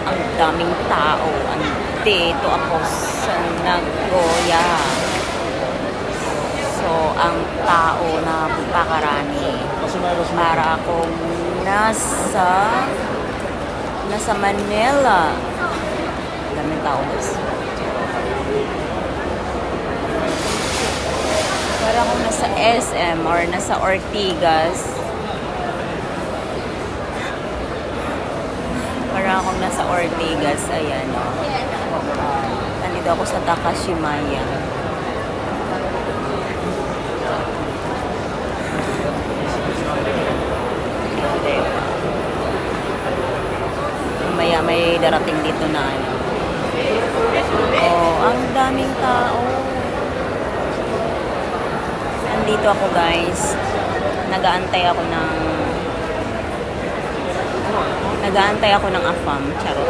Ang daming tao. Andito ako sa Nagoya. So, ang tao na pakarami. Para akong nasa Manila. Daming tao guys. Para akong nasa SM or nasa Ortigas. Para akong nasa Ortigas. Ayan o. Nandito ako sa Takashimaya. Maya may darating dito na ano. Oh, ang daming tao. Nandito ako guys. Nagaantay ako ng AFAM. Charot.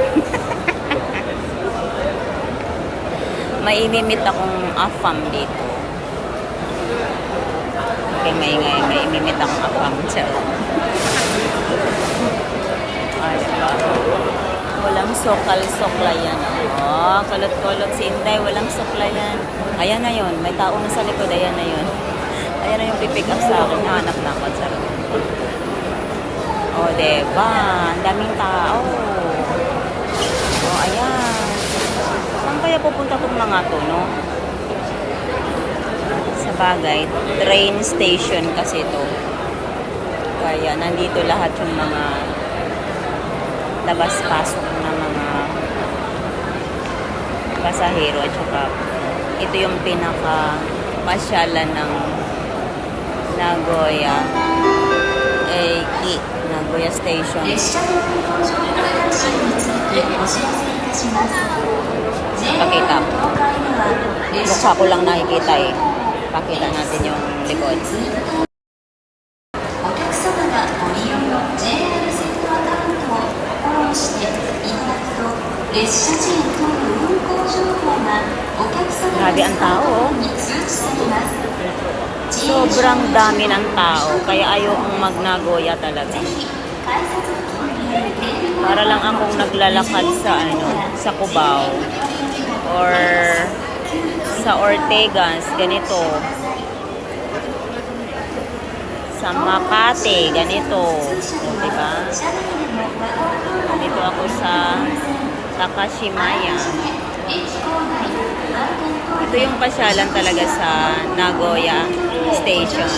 May imimit akong AFAM dito. Okay, may imimit akong AFAM. Charot. Ay, diba? Walang sokal-soklayan. Oh, kulot-kulot si Inday. Walang soklayan. Ayan na yun. May tao na sa likod. Ayan na yun. Ayan na yung pipick up sa akin. Nahanap na ako. Charot. Oh, diba? Ang daming tao. Oh, ayan. Saan kaya pupunta itong mga to, no? Sa bagay, train station kasi to. Kaya nandito lahat yung mga labas-pasok na mga pasahero. At saka, ito yung pinaka-pasyalan ng Nagoya. Nagoya Station. Pakita. Mukha ko lang nakikita eh. Pakita natin yung likod. Grabe ang tao. Sobrang dami ng tao. Kaya ayaw ang mag-Nagoya talaga. Para lang akong naglalakad sa Cubao or sa Ortigas, ganito. Sa Makati, ganito. Diba? Dito ako sa Takashimaya. Ito yung pasyalan talaga sa Nagoya Station.